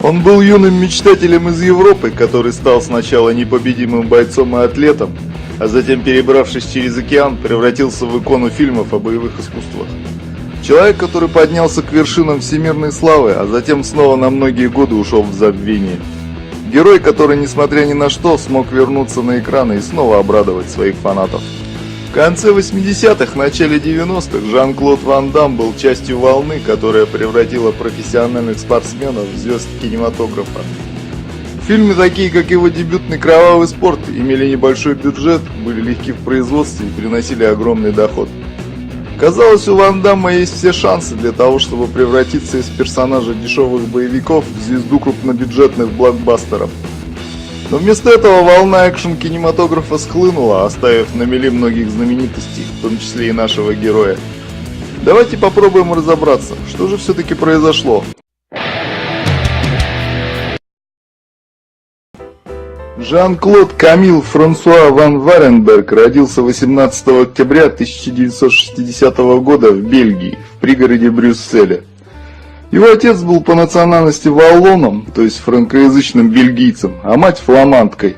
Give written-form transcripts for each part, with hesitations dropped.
Он был юным мечтателем из Европы, который стал сначала непобедимым бойцом и атлетом, а затем, перебравшись через океан, превратился в икону фильмов о боевых искусствах. Человек, который поднялся к вершинам всемирной славы, а затем снова на многие годы ушел в забвение. Герой, который, несмотря ни на что, смог вернуться на экраны и снова обрадовать своих фанатов. В конце 80-х, начале 90-х Жан-Клод Ван Дамм был частью волны, которая превратила профессиональных спортсменов в звезд кинематографа. Фильмы, такие как его дебютный «Кровавый спорт», имели небольшой бюджет, были легки в производстве и приносили огромный доход. Казалось, у Ван Дамма есть все шансы для того, чтобы превратиться из персонажа дешевых боевиков в звезду крупнобюджетных блокбастеров. Но вместо этого волна экшн-кинематографа схлынула, оставив на мели многих знаменитостей, в том числе и нашего героя. Давайте попробуем разобраться, что же все-таки произошло. Жан-Клод Камиль Франсуа ван Варенберг родился 18 октября 1960 года в Бельгии, в пригороде Брюсселя. Его отец был по национальности валлоном, то есть франкоязычным бельгийцем, а мать фламандкой.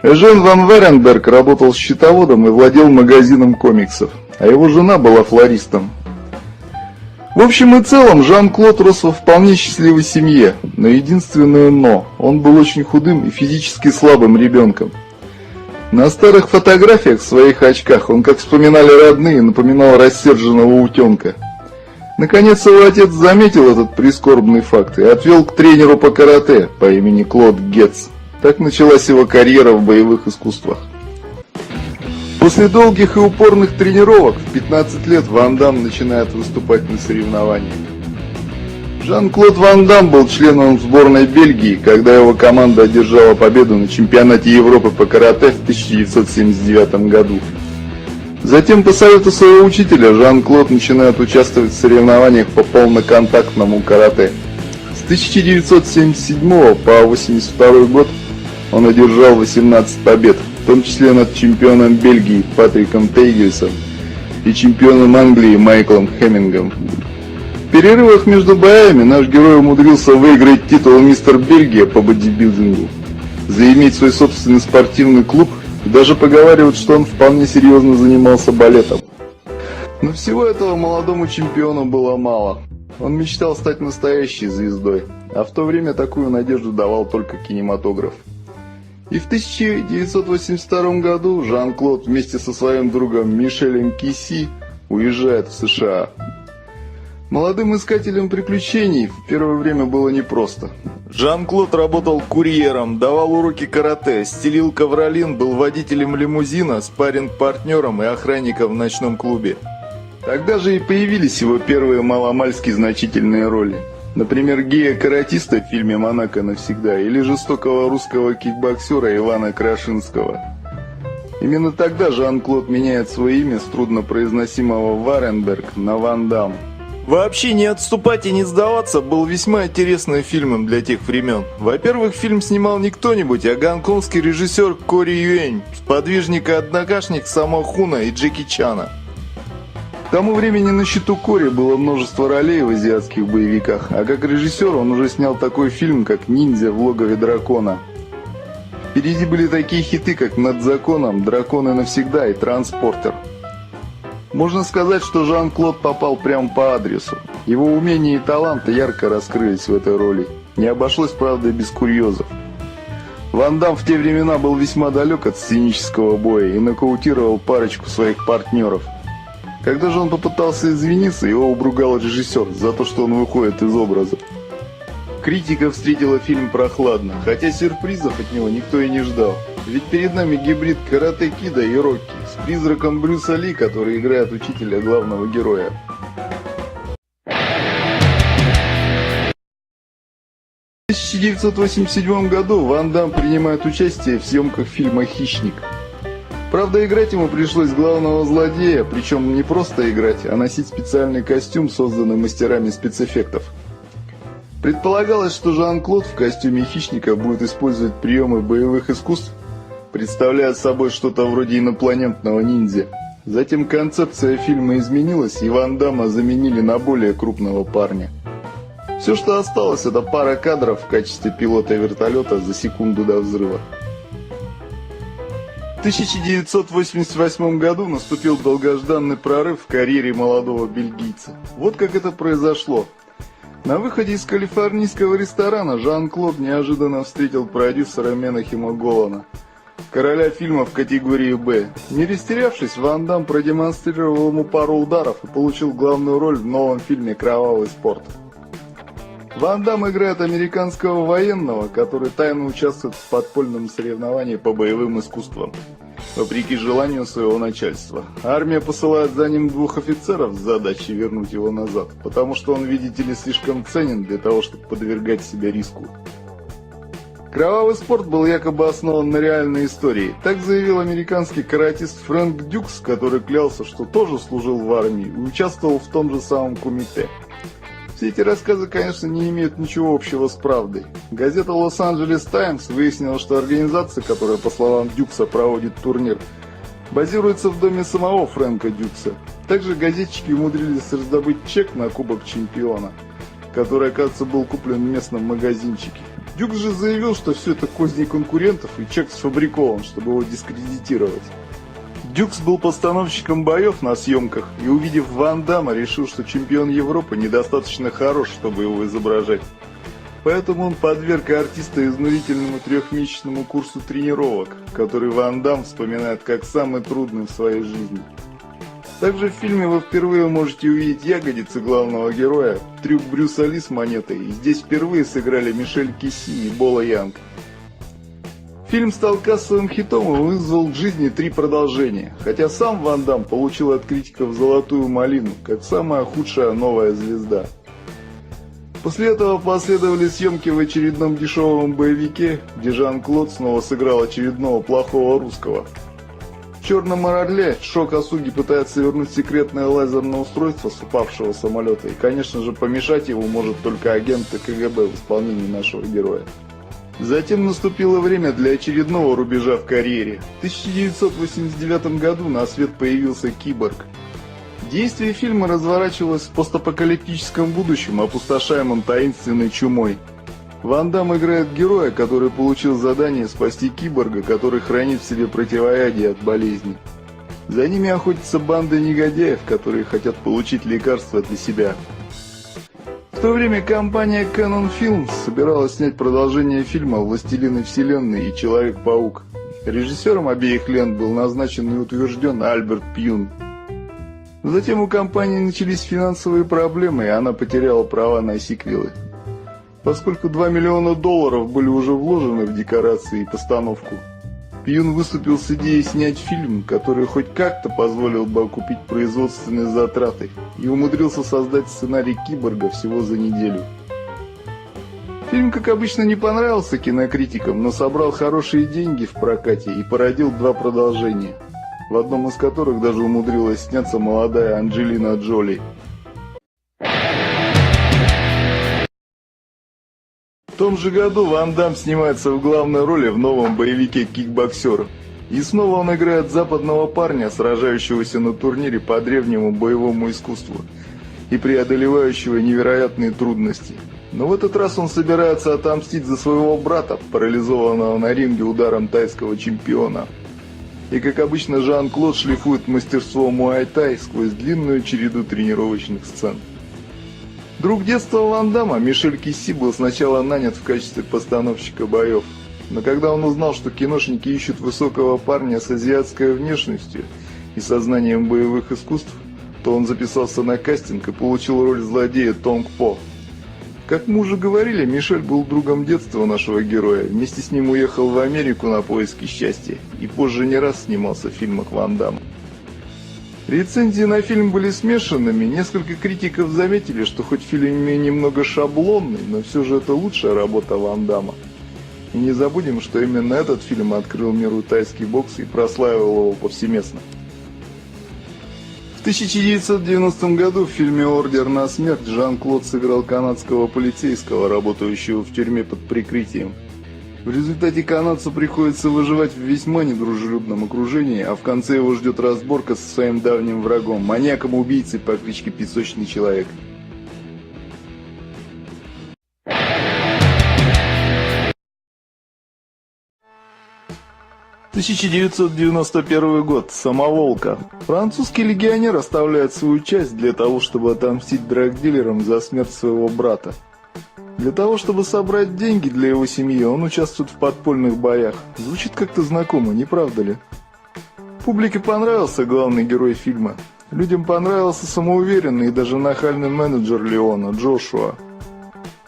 Эжен ван Варенберг работал счетоводом и владел магазином комиксов, а его жена была флористом. В общем и целом, Жан-Клод рос во вполне счастливой семье, но единственное «но» – он был очень худым и физически слабым ребенком. На старых фотографиях в своих очках он, как вспоминали родные, напоминал рассерженного утенка. Наконец его отец заметил этот прискорбный факт и отвел к тренеру по карате по имени Клод Гетц. Так началась его карьера в боевых искусствах. После долгих и упорных тренировок в 15 лет Ван Дамм начинает выступать на соревнованиях. Жан-Клод Ван Дамм был членом сборной Бельгии, когда его команда одержала победу на чемпионате Европы по карате в 1979 году. Затем, по совету своего учителя, Жан-Клод начинает участвовать в соревнованиях по полноконтактному карате. С 1977 по 1982 год он одержал 18 побед, в том числе над чемпионом Бельгии Патриком Тейгельсом и чемпионом Англии Майклом Хеммингом. В перерывах между боями наш герой умудрился выиграть титул мистер Бельгия по бодибилдингу, заиметь свой собственный спортивный клуб и даже поговаривают, что он вполне серьезно занимался балетом. Но всего этого молодому чемпиону было мало. Он мечтал стать настоящей звездой, а в то время такую надежду давал только кинематограф. И в 1982 году Жан-Клод вместе со своим другом Мишелем Киси уезжает в США. Молодым искателям приключений в первое время было непросто. Жан-Клод работал курьером, давал уроки карате, стелил ковролин, был водителем лимузина, спарринг-партнером и охранником в ночном клубе. Тогда же и появились его первые маломальски значительные роли. Например, гея-каратиста в фильме «Монако навсегда» или жестокого русского кикбоксера Ивана Крашинского. Именно тогда Жан-Клод меняет свое имя с труднопроизносимого Варенберг на Ван Дамм. Вообще «Не отступать и не сдаваться» был весьма интересным фильмом для тех времен. Во-первых, фильм снимал не кто-нибудь, а гонконгский режиссер Кори Юэнь, сподвижник и однокашник Саммо Хуна и Джеки Чана. К тому времени на счету Кори было множество ролей в азиатских боевиках, а как режиссер он уже снял такой фильм, как «Ниндзя в логове дракона». Впереди были такие хиты, как «Над законом», «Драконы навсегда» и «Транспортер». Можно сказать, что Жан-Клод попал прямо по адресу. Его умения и таланты ярко раскрылись в этой роли. Не обошлось, правда, без курьезов. Ван Дамм в те времена был весьма далек от сценического боя и нокаутировал парочку своих партнеров. Когда же он попытался извиниться, его обругал режиссер за то, что он выходит из образа. Критика встретила фильм прохладно, хотя сюрпризов от него никто и не ждал. Ведь перед нами гибрид карате-кида и Рокки с призраком Брюса Ли, который играет учителя главного героя. В 1987 году Ван Дамм принимает участие в съемках фильма «Хищник». Правда, играть ему пришлось главного злодея, причем не просто играть, а носить специальный костюм, созданный мастерами спецэффектов. Предполагалось, что Жан-Клод в костюме хищника будет использовать приемы боевых искусств, представляя собой что-то вроде инопланетного ниндзя. Затем концепция фильма изменилась, и Ван Дамма заменили на более крупного парня. Все, что осталось, это пара кадров в качестве пилота вертолета за секунду до взрыва. В 1988 году наступил долгожданный прорыв в карьере молодого бельгийца. Вот как это произошло. На выходе из калифорнийского ресторана Жан-Клод неожиданно встретил продюсера Менахема Голана, короля фильма в категории «Б». Не растерявшись, Ван Дамм продемонстрировал ему пару ударов и получил главную роль в новом фильме «Кровавый спорт». Ван Дамм играет американского военного, который тайно участвует в подпольном соревновании по боевым искусствам, вопреки желанию своего начальства. Армия посылает за ним 2 офицеров с задачей вернуть его назад, потому что он, видите ли, слишком ценен для того, чтобы подвергать себя риску. Кровавый спорт был якобы основан на реальной истории. Так заявил американский каратист Фрэнк Дюкс, который клялся, что тоже служил в армии и участвовал в том же самом кумите. Все эти рассказы, конечно, не имеют ничего общего с правдой. Газета «Лос-Анджелес Таймс» выяснила, что организация, которая, по словам Дюкса, проводит турнир, базируется в доме самого Фрэнка Дюкса. Также газетчики умудрились раздобыть чек на Кубок Чемпиона, который, оказывается, был куплен в местном магазинчике. Дюкс же заявил, что все это козни конкурентов и чек сфабрикован, чтобы его дискредитировать. Дюкс был постановщиком боев на съемках и, увидев Ван Дамма, решил, что чемпион Европы недостаточно хорош, чтобы его изображать. Поэтому он подверг артиста изнурительному 3-месячному курсу тренировок, который Ван Дамм вспоминает как самый трудный в своей жизни. Также в фильме вы впервые можете увидеть ягодицы главного героя, трюк Брюса Ли с монетой, и здесь впервые сыграли Мишель Киси и Бола Янг. Фильм стал кассовым хитом и вызвал к жизни 3 продолжения, хотя сам Ван Дамм получил от критиков «Золотую малину», как самая худшая новая звезда. После этого последовали съемки в очередном дешевом боевике, где Жан-Клод снова сыграл очередного плохого русского. В «Черном орле» Шо Косуги пытается вернуть секретное лазерное устройство с упавшего самолета, и, конечно же, помешать его может только агент КГБ в исполнении нашего героя. Затем наступило время для очередного рубежа в карьере. В 1989 году на свет появился Киборг. Действие фильма разворачивалось в постапокалиптическом будущем, опустошаемом таинственной чумой. Ван Дамм играет героя, который получил задание спасти киборга, который хранит в себе противоядие от болезни. За ними охотится банда негодяев, которые хотят получить лекарства для себя. В то время компания Canon Films собиралась снять продолжение фильма «Властелины вселенной» и «Человек-паук». Режиссером обеих лент был назначен и утвержден Альберт Пьюн. Затем у компании начались финансовые проблемы, и она потеряла права на сиквелы. Поскольку $2 миллиона были уже вложены в декорации и постановку, Пьюн выступил с идеей снять фильм, который хоть как-то позволил бы окупить производственные затраты, и умудрился создать сценарий «Киборга» всего за неделю. Фильм, как обычно, не понравился кинокритикам, но собрал хорошие деньги в прокате и породил 2 продолжения, в одном из которых даже умудрилась сняться молодая Анджелина Джоли. В том же году Ван Дамм снимается в главной роли в новом боевике «Кикбоксер». И снова он играет западного парня, сражающегося на турнире по древнему боевому искусству и преодолевающего невероятные трудности. Но в этот раз он собирается отомстить за своего брата, парализованного на ринге ударом тайского чемпиона. И как обычно, Жан-Клод шлифует мастерство муай-тай сквозь длинную череду тренировочных сцен. Друг детства Ван Дамма, Мишель Киси, был сначала нанят в качестве постановщика боев. Но когда он узнал, что киношники ищут высокого парня с азиатской внешностью и сознанием боевых искусств, то он записался на кастинг и получил роль злодея Тонг По. Как мы уже говорили, Мишель был другом детства нашего героя, вместе с ним уехал в Америку на поиски счастья и позже не раз снимался в фильмах Ван Дамма. Рецензии на фильм были смешанными, несколько критиков заметили, что хоть фильм немного шаблонный, но все же это лучшая работа Ван Дамма. И не забудем, что именно этот фильм открыл миру тайский бокс и прославил его повсеместно. В 1990 году в фильме «Ордер на смерть» Жан-Клод сыграл канадского полицейского, работающего в тюрьме под прикрытием. В результате канадцу приходится выживать в весьма недружелюбном окружении, а в конце его ждет разборка со своим давним врагом, маньяком-убийцей по кличке Песочный Человек. 1991 год. Самоволка. Французский легионер оставляет свою часть для того, чтобы отомстить драгдилерам за смерть своего брата. Для того, чтобы собрать деньги для его семьи, он участвует в подпольных боях. Звучит как-то знакомо, не правда ли? Публике понравился главный герой фильма. Людям понравился самоуверенный и даже нахальный менеджер Леона, Джошуа.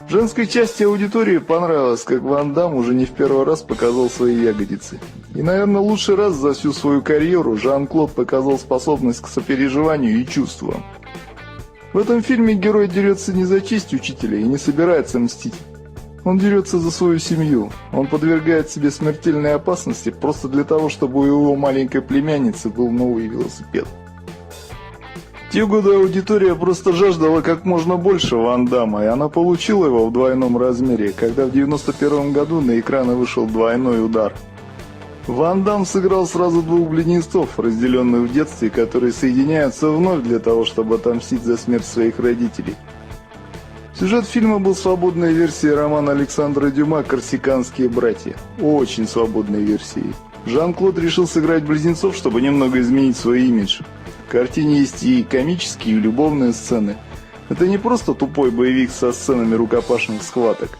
Женской части аудитории понравилось, как Ван Дамм уже не в первый раз показал свои ягодицы. И, наверное, лучший раз за всю свою карьеру Жан-Клод показал способность к сопереживанию и чувствам. В этом фильме герой дерется не за честь учителя и не собирается мстить. Он дерется за свою семью. Он подвергает себе смертельной опасности просто для того, чтобы у его маленькой племянницы был новый велосипед. В те годы аудитория просто жаждала как можно больше Ван Дамма, и она получила его в двойном размере, когда в 1991 году на экраны вышел «Двойной удар». Ван Дамм сыграл сразу двух близнецов, разделенных в детстве, которые соединяются вновь для того, чтобы отомстить за смерть своих родителей. Сюжет фильма был свободной версией романа Александра Дюма «Корсиканские братья». Очень свободной версией. Жан-Клод решил сыграть близнецов, чтобы немного изменить свой имидж. В картине есть и комические, и любовные сцены. Это не просто тупой боевик со сценами рукопашных схваток.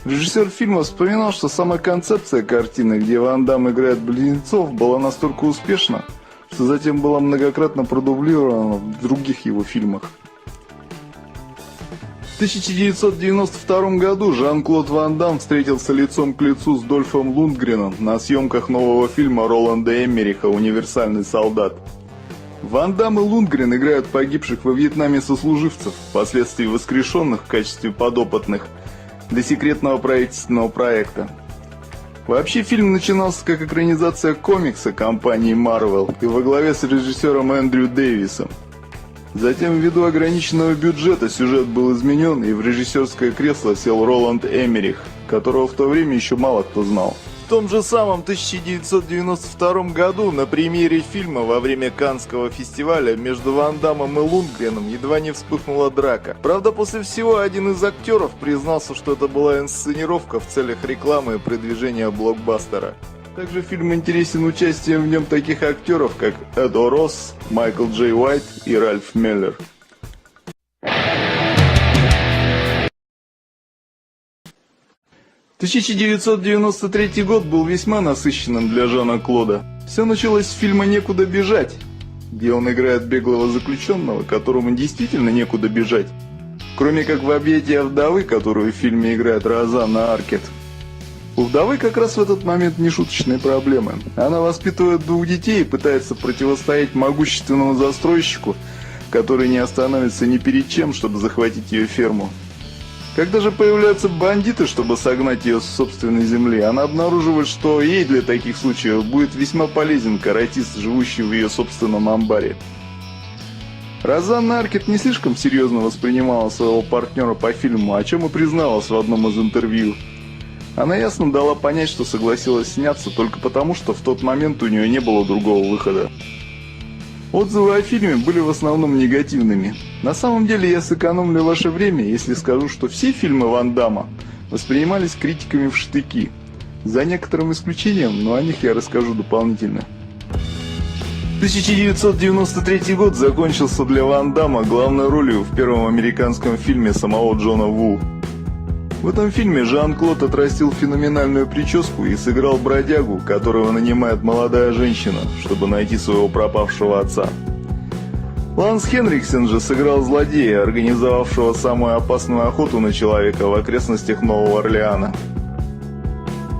Режиссер фильма вспоминал, что сама концепция картины, где Ван Дамм играет близнецов, была настолько успешна, что затем была многократно продублирована в других его фильмах. В 1992 году Жан-Клод Ван Дамм встретился лицом к лицу с Дольфом Лундгреном на съемках нового фильма Роланда Эммериха «Универсальный солдат». Ван Дамм и Лундгрен играют погибших во Вьетнаме сослуживцев, впоследствии воскрешенных в качестве подопытных для секретного правительственного проекта. Вообще фильм начинался как экранизация комикса компании Marvel и во главе с режиссером Эндрю Дэвисом. Затем, ввиду ограниченного бюджета, сюжет был изменен, и в режиссерское кресло сел Роланд Эммерих, которого в то время еще мало кто знал. В том же самом 1992 году на премьере фильма во время Каннского фестиваля между Ван Даммом и Лундгреном едва не вспыхнула драка. Правда, после всего один из актеров признался, что это была инсценировка в целях рекламы и продвижения блокбастера. Также фильм интересен участием в нем таких актеров, как Эдо Росс, Майкл Джей Уайт и Ральф Меллер. – 1993 год был весьма насыщенным для Жана-Клода. Все началось с фильма «Некуда бежать», где он играет беглого заключенного, которому действительно некуда бежать, кроме как в «Объятия вдовы», которую в фильме играет Розанна Аркет. У вдовы как раз в этот момент нешуточные проблемы. Она воспитывает двух детей и пытается противостоять могущественному застройщику, который не остановится ни перед чем, чтобы захватить ее ферму. Когда же появляются бандиты, чтобы согнать ее с собственной земли, она обнаруживает, что ей для таких случаев будет весьма полезен каратист, живущий в ее собственном амбаре. Розанна Аркет не слишком серьезно воспринимала своего партнера по фильму, о чем и призналась в одном из интервью. Она ясно дала понять, что согласилась сняться только потому, что в тот момент у нее не было другого выхода. Отзывы о фильме были в основном негативными. На самом деле я сэкономлю ваше время, если скажу, что все фильмы Ван Дамма воспринимались критиками в штыки. За некоторым исключением, но о них я расскажу дополнительно. 1993 год закончился для Ван Дамма главной ролью в первом американском фильме самого Джона Ву. В этом фильме Жан-Клод отрастил феноменальную прическу и сыграл бродягу, которого нанимает молодая женщина, чтобы найти своего пропавшего отца. Ланс Хенриксен же сыграл злодея, организовавшего самую опасную охоту на человека в окрестностях Нового Орлеана.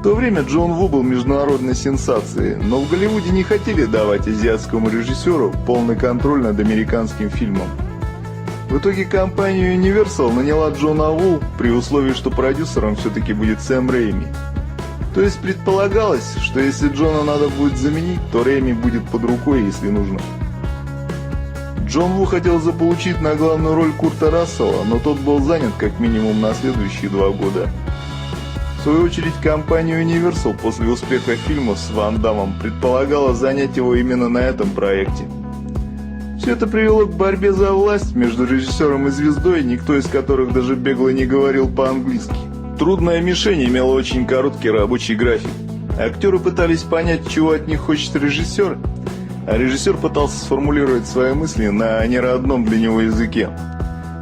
В то время Джон Ву был международной сенсацией, но в Голливуде не хотели давать азиатскому режиссеру полный контроль над американским фильмом. В итоге компания Universal наняла Джона Ву при условии, что продюсером все-таки будет Сэм Рэйми. То есть предполагалось, что если Джона надо будет заменить, то Рэйми будет под рукой, если нужно. Джон Ву хотел заполучить на главную роль Курта Рассела, но тот был занят как минимум на следующие 2 года. В свою очередь, компания Universal после успеха фильма с Ван Даммом предполагала занять его именно на этом проекте. Все это привело к борьбе за власть между режиссером и звездой, никто из которых даже бегло не говорил по-английски. Трудная мишень имела очень короткий рабочий график. Актеры пытались понять, чего от них хочет режиссер, а режиссер пытался сформулировать свои мысли на неродном для него языке.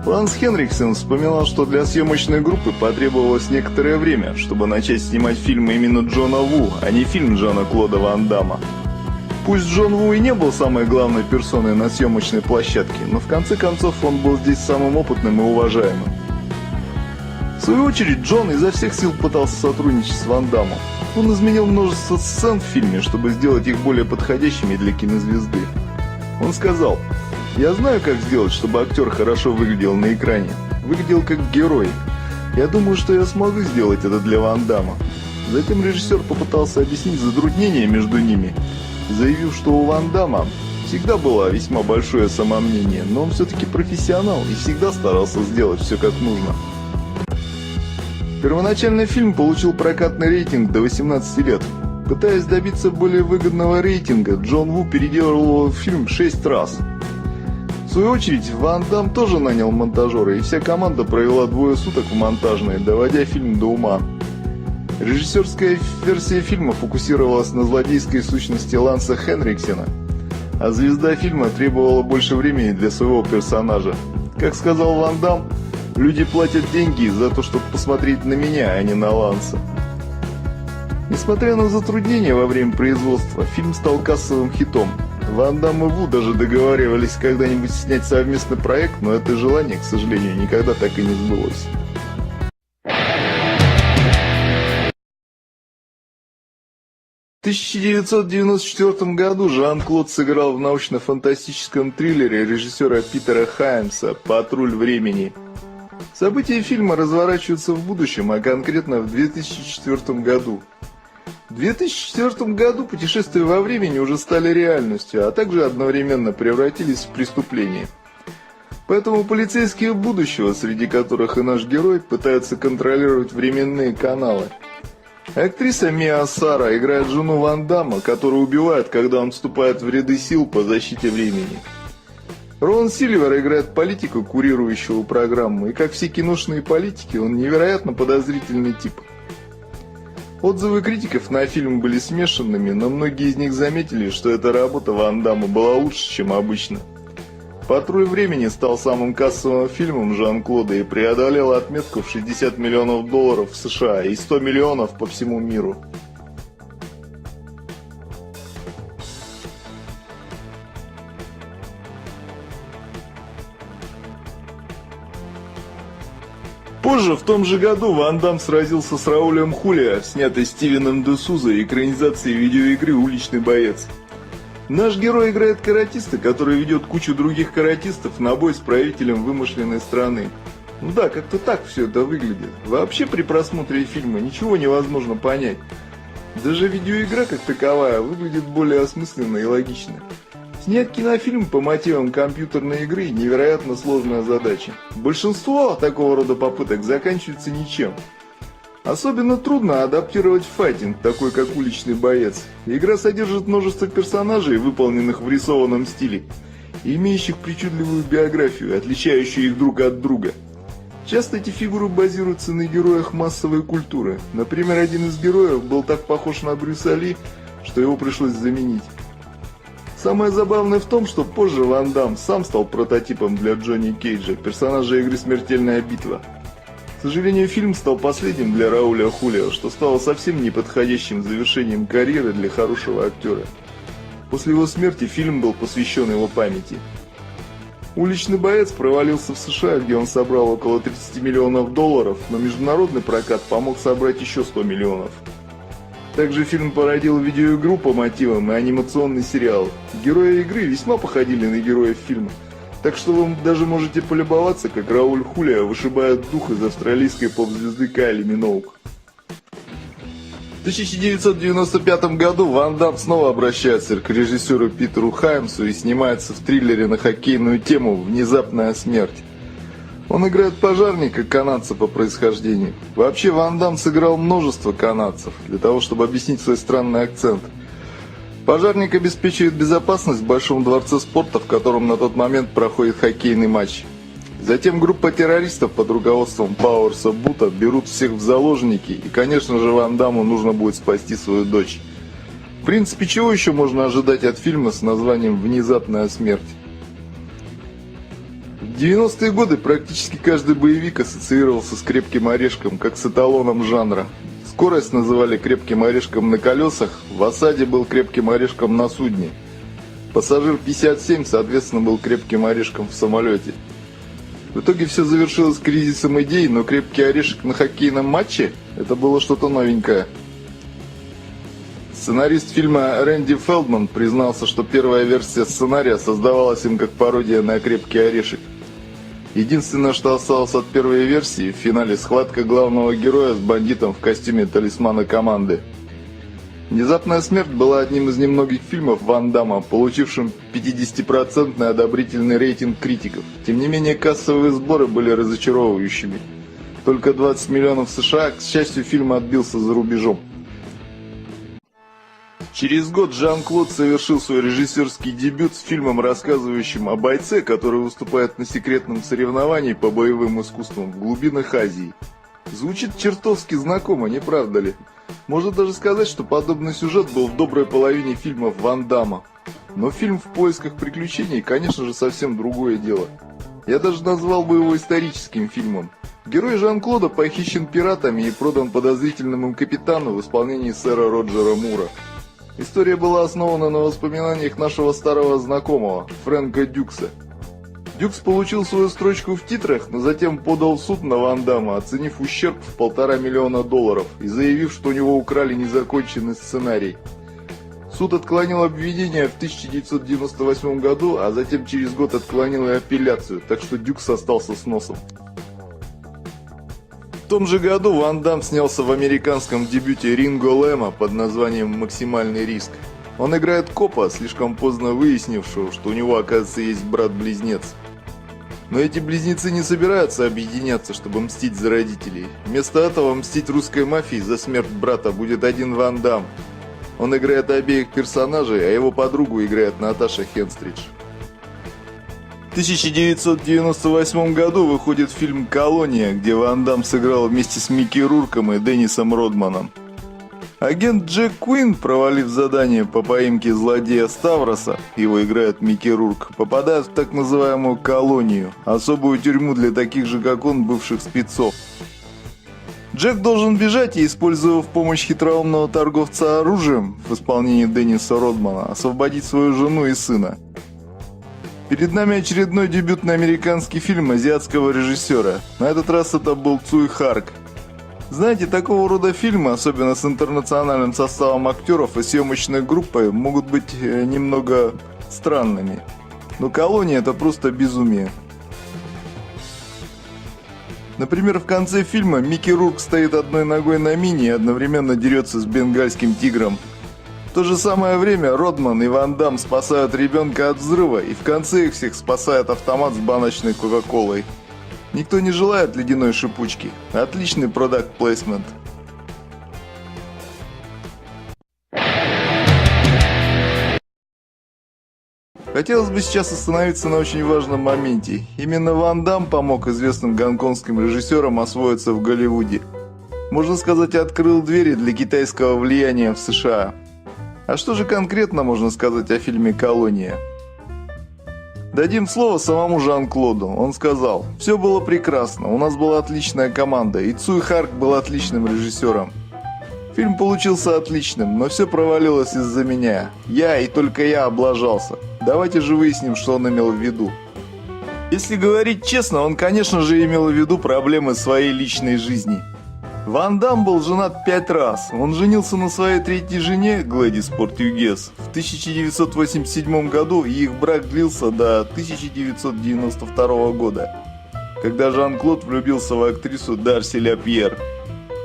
Ланс Хенриксен вспоминал, что для съемочной группы потребовалось некоторое время, чтобы начать снимать фильм именно Джона Ву, а не фильм Жана-Клода Ван Дамма. Пусть Джон Ву и не был самой главной персоной на съемочной площадке, но в конце концов он был здесь самым опытным и уважаемым. В свою очередь, Джон изо всех сил пытался сотрудничать с Ван Даммом. Он изменил множество сцен в фильме, чтобы сделать их более подходящими для кинозвезды. Он сказал: «Я знаю, как сделать, чтобы актер хорошо выглядел на экране, выглядел как герой. Я думаю, что я смогу сделать это для Ван Дамма». Затем режиссер попытался объяснить затруднения между ними, заявив, что у Ван Дамма всегда было весьма большое самомнение, но он все-таки профессионал и всегда старался сделать все как нужно. Первоначально фильм получил прокатный рейтинг до 18 лет. Пытаясь добиться более выгодного рейтинга, Джон Ву переделал его в фильм 6 раз. В свою очередь, Ван Дамм тоже нанял монтажера, и вся команда провела 2 суток в монтажной, доводя фильм до ума. Режиссерская версия фильма фокусировалась на злодейской сущности Ланса Хенриксена, а звезда фильма требовала больше времени для своего персонажа. Как сказал Ван Дамм: «Люди платят деньги за то, чтобы посмотреть на меня, а не на Ланса». Несмотря на затруднения во время производства, фильм стал кассовым хитом. Ван Дамм и Ву даже договаривались когда-нибудь снять совместный проект, но это желание, к сожалению, никогда так и не сбылось. В 1994 году Жан-Клод сыграл в научно-фантастическом триллере режиссера Питера Хаймса «Патруль времени». События фильма разворачиваются в будущем, а конкретно в 2004 году. В 2004 году путешествия во времени уже стали реальностью, а также одновременно превратились в преступление. Поэтому полицейские будущего, среди которых и наш герой, пытаются контролировать временные каналы. Актриса Миа Сара играет жену Ван Дамма, которую убивают, когда он вступает в ряды сил по защите времени. Рон Сильвер играет политика, курирующего программу, и как все киношные политики, он невероятно подозрительный тип. Отзывы критиков на фильм были смешанными, но многие из них заметили, что эта работа Ван Дамма была лучше, чем обычно. «Патруль времени» стал самым кассовым фильмом Жан-Клода и преодолел отметку в $60 миллионов в США и 100 миллионов по всему миру. Позже, в том же году, Ван Дамм сразился с Раулем Хулиа в снятой Стивеном де Суза экранизации видеоигры «Уличный боец». Наш герой играет каратиста, который ведет кучу других каратистов на бой с правителем вымышленной страны. Ну да, как-то так все это выглядит. Вообще при просмотре фильма ничего невозможно понять. Даже видеоигра как таковая выглядит более осмысленно и логично. Снять кинофильм по мотивам компьютерной игры – невероятно сложная задача. Большинство такого рода попыток заканчивается ничем. Особенно трудно адаптировать файтинг, такой как «Уличный боец». Игра содержит множество персонажей, выполненных в рисованном стиле, и имеющих причудливую биографию, отличающую их друг от друга. Часто эти фигуры базируются на героях массовой культуры. Например, один из героев был так похож на Брюса Ли, что его пришлось заменить. Самое забавное в том, что позже Ван Дамм сам стал прототипом для Джонни Кейджа, персонажа игры «Смертельная битва». К сожалению, фильм стал последним для Рауля Хулиа, что стало совсем неподходящим завершением карьеры для хорошего актера. После его смерти фильм был посвящен его памяти. «Уличный боец» провалился в США, где он собрал около $30 миллионов, но международный прокат помог собрать еще 100 миллионов. Также фильм породил видеоигру по мотивам и анимационный сериал. Герои игры весьма походили на героев фильма, так что вы даже можете полюбоваться, как Рауль Хулиа вышибает дух из австралийской поп-звезды Кайли Миноуг. В 1995 году Ван Дамм снова обращается к режиссеру Питеру Хаймсу и снимается в триллере на хоккейную тему «Внезапная смерть». Он играет пожарника, канадца по происхождению. Вообще Ван Дамм сыграл множество канадцев, для того, чтобы объяснить свой странный акцент. Пожарник обеспечивает безопасность в Большом дворце спорта, в котором на тот момент проходит хоккейный матч. Затем группа террористов под руководством Пауэрса Бута берут всех в заложники, и, конечно же, Ван Дамму нужно будет спасти свою дочь. В принципе, чего еще можно ожидать от фильма с названием «Внезапная смерть»? В 90-е годы практически каждый боевик ассоциировался с «Крепким орешком», как с эталоном жанра. Скорость называли «крепким орешком на колесах», в «Осаде» был «крепким орешком на судне». «Пассажир 57», соответственно, был «крепким орешком в самолете». В итоге все завершилось кризисом идей, но «Крепкий орешек» на хоккейном матче – это было что-то новенькое. Сценарист фильма Рэнди Фелдман признался, что первая версия сценария создавалась им как пародия на «Крепкий орешек». Единственное, что осталось от первой версии, в финале схватка главного героя с бандитом в костюме талисмана команды. «Внезапная смерть» была одним из немногих фильмов Ван Дамма, получившим 50% одобрительный рейтинг критиков. Тем не менее, кассовые сборы были разочаровывающими. Только 20 миллионов США, к счастью, фильм отбился за рубежом. Через год Жан-Клод совершил свой режиссерский дебют с фильмом, рассказывающим о бойце, который выступает на секретном соревновании по боевым искусствам в глубинах Азии. Звучит чертовски знакомо, не правда ли? Можно даже сказать, что подобный сюжет был в доброй половине фильмов Ван Дамма. Но фильм «В поисках приключений», конечно же, совсем другое дело. Я даже назвал бы его историческим фильмом. Герой Жан-Клода похищен пиратами и продан подозрительному им капитану в исполнении сэра Роджера Мура. История была основана на воспоминаниях нашего старого знакомого, Фрэнка Дюкса. Дюкс получил свою строчку в титрах, но затем подал в суд на Ван Дамма, оценив ущерб в $1,5 миллиона и заявив, что у него украли незаконченный сценарий. Суд отклонил обвинение в 1998 году, а затем через год отклонил и апелляцию, так что Дюкс остался с носом. В том же году Ван Дамм снялся в американском дебюте Ринго Лэма под названием «Максимальный риск». Он играет копа, слишком поздно выяснившего, что у него, оказывается, есть брат-близнец. Но эти близнецы не собираются объединяться, чтобы мстить за родителей. Вместо этого мстить русской мафии за смерть брата будет один Ван Дамм. Он играет обеих персонажей, а его подругу играет Наташа Хенстридж. В 1998 году выходит фильм «Колония», где Ван Дамм сыграл вместе с Микки Рурком и Деннисом Родманом. Агент Джек Куин, провалив задание по поимке злодея Ставроса, его играет Микки Рурк, попадает в так называемую «Колонию», особую тюрьму для таких же, как он, бывших спецов. Джек должен бежать и, используя в помощь хитроумного торговца оружием в исполнении Денниса Родмана, освободить свою жену и сына. Перед нами очередной дебютный американский фильм азиатского режиссера. На этот раз это был Цуй Харк. Знаете, такого рода фильмы, особенно с интернациональным составом актеров и съемочной группой, могут быть немного странными. Но «Колония» — это просто безумие. Например, в конце фильма Микки Рурк стоит одной ногой на мине и одновременно дерется с бенгальским тигром. В то же самое время Родман и Ван Дамм спасают ребенка от взрыва, и в конце их всех спасает автомат с баночной кока-колой. Никто не желает ледяной шипучки. Отличный продакт плейсмент. Хотелось бы сейчас остановиться на очень важном моменте. Именно Ван Дамм помог известным гонконгским режиссерам освоиться в Голливуде. Можно сказать, открыл двери для китайского влияния в США. А что же конкретно можно сказать о фильме «Колония»? Дадим слово самому Жан-Клоду. Он сказал: «Все было прекрасно, у нас была отличная команда, и Цуй Харк был отличным режиссером. Фильм получился отличным, но все провалилось из-за меня. Я и только я облажался. Давайте же выясним, что он имел в виду». Если говорить честно, он, конечно же, имел в виду проблемы своей личной жизни. Ван Дамм был женат 5 раз. Он женился на своей третьей жене, Глэдис Портьюгес, в 1987 году, и их брак длился до 1992 года, когда Жан-Клод влюбился в актрису Дарси Ля Пьер.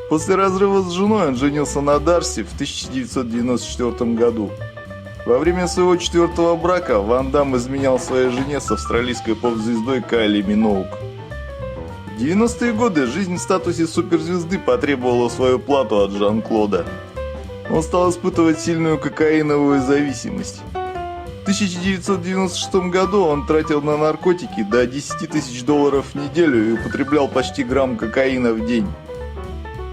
После разрыва с женой он женился на Дарси в 1994 году. Во время своего 4-го брака Ван Дамм изменял своей жене с австралийской поп-звездой Кайли Миноуг. В 90-е годы жизнь в статусе суперзвезды потребовала свою плату от Жан-Клода. Он стал испытывать сильную кокаиновую зависимость. 1996 году он тратил на наркотики до 10 тысяч долларов в неделю и употреблял почти грамм кокаина в день.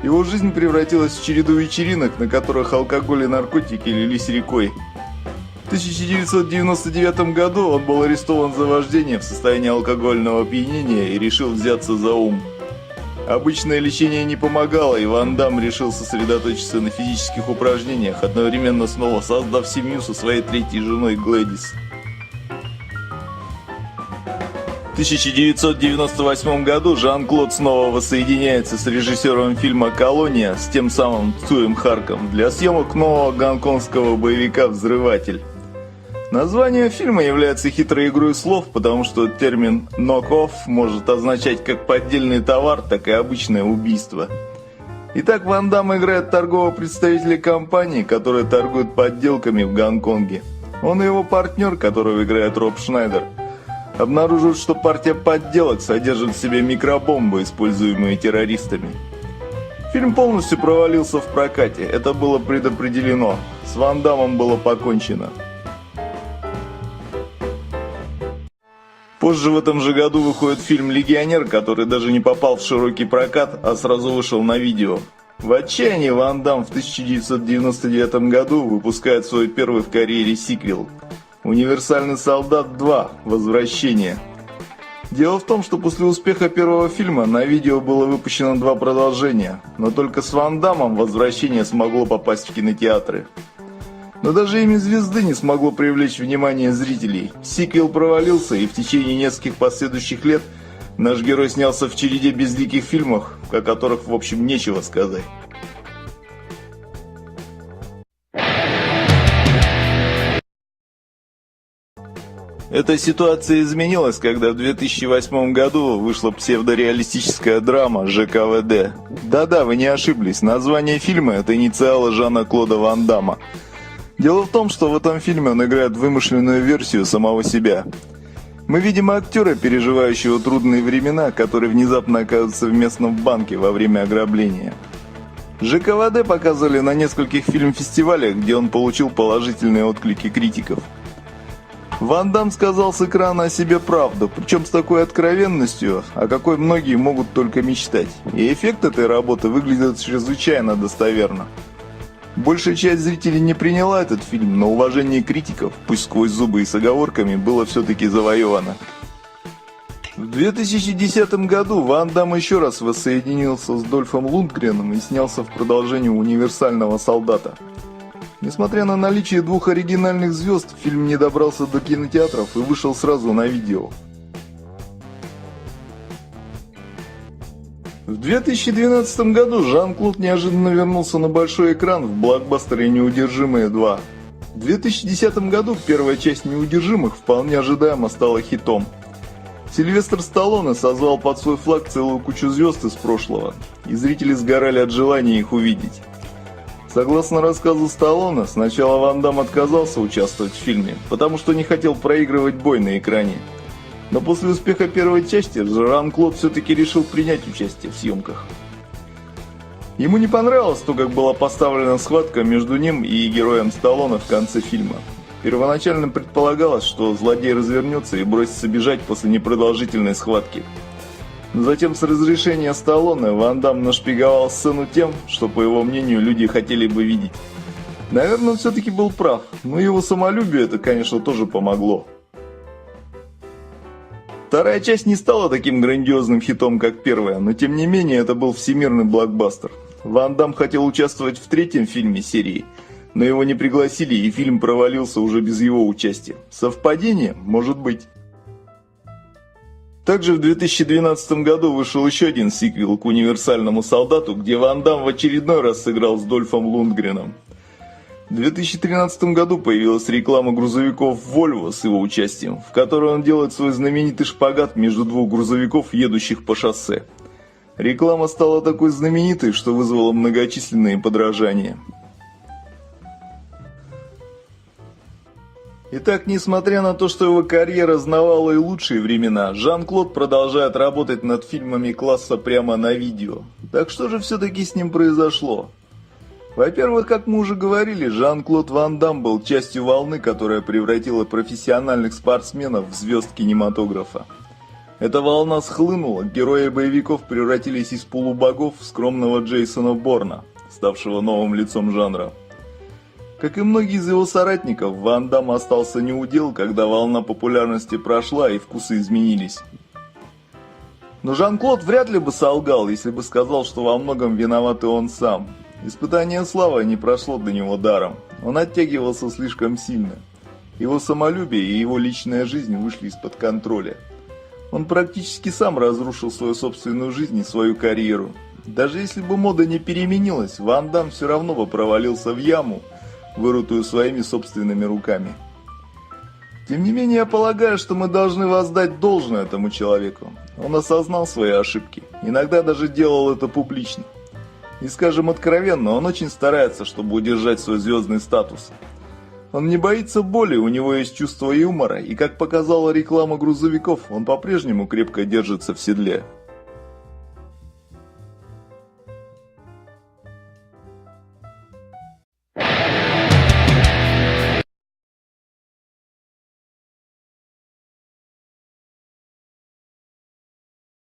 Его жизнь превратилась в череду вечеринок, на которых алкоголь и наркотики лились рекой. В 1999 году он был арестован за вождение в состоянии алкогольного опьянения и решил взяться за ум. Обычное лечение не помогало, и Ван Дамм решил сосредоточиться на физических упражнениях, одновременно снова создав семью со своей третьей женой Глэдис. В 1998 году Жан-Клод снова воссоединяется с режиссером фильма «Колония», с тем самым Цуем Харком, для съемок нового гонконгского боевика «Взрыватель». Название фильма является хитрой игрой слов, потому что термин «knock-off» может означать как поддельный товар, так и обычное убийство. Итак, Ван Дамм играет торгового представителя компании, которая торгует подделками в Гонконге. Он и его партнер, которого играет Роб Шнайдер, обнаруживают, что партия подделок содержит в себе микробомбы, используемые террористами. Фильм полностью провалился в прокате, это было предопределено. С Ван Даммом было покончено. Позже в этом же году выходит фильм «Легионер», который даже не попал в широкий прокат, а сразу вышел на видео. В отчаянии Ван Дамм в 1999 году выпускает свой первый в карьере сиквел «Универсальный солдат 2. Возвращение». Дело в том, что после успеха первого фильма на видео было выпущено 2 продолжения, но только с Ван Даммом «Возвращение» смогло попасть в кинотеатры. Но даже имя звезды не смогло привлечь внимание зрителей. Сиквел провалился, и в течение нескольких последующих лет наш герой снялся в череде безликих фильмов, о которых, в общем, нечего сказать. Эта ситуация изменилась, когда в 2008 году вышла псевдореалистическая драма «ЖКВД». Да-да, вы не ошиблись, название фильма – это инициалы Жана-Клода Ван Дамма. Дело в том, что в этом фильме он играет вымышленную версию самого себя. Мы видим актера, переживающего трудные времена, который внезапно оказывается в местном банке во время ограбления. ЖКВД показывали на нескольких фильм-фестивалях, где он получил положительные отклики критиков. Ван Дамм сказал с экрана о себе правду, причем с такой откровенностью, о какой многие могут только мечтать. И эффект этой работы выглядит чрезвычайно достоверно. Большая часть зрителей не приняла этот фильм, но уважение критиков, пусть сквозь зубы и с оговорками, было все-таки завоевано. В 2010 году Ван Дамм еще раз воссоединился с Дольфом Лундгреном и снялся в продолжении «Универсального солдата». Несмотря на наличие 2 оригинальных звезд, фильм не добрался до кинотеатров и вышел сразу на видео. В 2012 году Жан-Клод неожиданно вернулся на большой экран в блокбастере «Неудержимые 2». В 2010 году первая часть «Неудержимых» вполне ожидаемо стала хитом. Сильвестр Сталлоне созвал под свой флаг целую кучу звезд из прошлого, и зрители сгорали от желания их увидеть. Согласно рассказу Сталлоне, сначала Ван Дамм отказался участвовать в фильме, потому что не хотел проигрывать бой на экране. Но после успеха первой части Жан-Клод все-таки решил принять участие в съемках. Ему не понравилось то, как была поставлена схватка между ним и героем Сталлоне в конце фильма. Первоначально предполагалось, что злодей развернется и бросится бежать после непродолжительной схватки. Но затем с разрешения Сталлоне Ван Дамм нашпиговал сцену тем, что, по его мнению, люди хотели бы видеть. Наверное, он все-таки был прав, но его самолюбию это, конечно, тоже помогло. Вторая часть не стала таким грандиозным хитом, как первая, но тем не менее это был всемирный блокбастер. Ван Дамм хотел участвовать в 3-м фильме серии, но его не пригласили, и фильм провалился уже без его участия. Совпадение? Может быть. Также в 2012 году вышел еще один сиквел к «Универсальному солдату», где Ван Дамм в очередной раз сыграл с Дольфом Лундгреном. В 2013 году появилась реклама грузовиков Volvo с его участием, в которой он делает свой знаменитый шпагат между 2 грузовиков, едущих по шоссе. Реклама стала такой знаменитой, что вызвала многочисленные подражания. Итак, несмотря на то, что его карьера знавала и лучшие времена, Жан-Клод продолжает работать над фильмами класса прямо на видео. Так что же все-таки с ним произошло? Во-первых, как мы уже говорили, Жан-Клод Ван Дамм был частью волны, которая превратила профессиональных спортсменов в звезд кинематографа. Эта волна схлынула, герои боевиков превратились из полубогов в скромного Джейсона Борна, ставшего новым лицом жанра. Как и многие из его соратников, Ван Дамм остался неудел, когда волна популярности прошла и вкусы изменились. Но Жан-Клод вряд ли бы солгал, если бы сказал, что во многом виноват и он сам. Испытание славы не прошло до него даром. Он оттягивался слишком сильно. Его самолюбие и его личная жизнь вышли из-под контроля. Он практически сам разрушил свою собственную жизнь и свою карьеру. Даже если бы мода не переменилась, Ван Дамм все равно бы провалился в яму, вырытую своими собственными руками. Тем не менее, я полагаю, что мы должны воздать должное этому человеку. Он осознал свои ошибки, иногда даже делал это публично. И скажем откровенно, он очень старается, чтобы удержать свой звездный статус. Он не боится боли, у него есть чувство юмора, и как показала реклама грузовиков, он по-прежнему крепко держится в седле.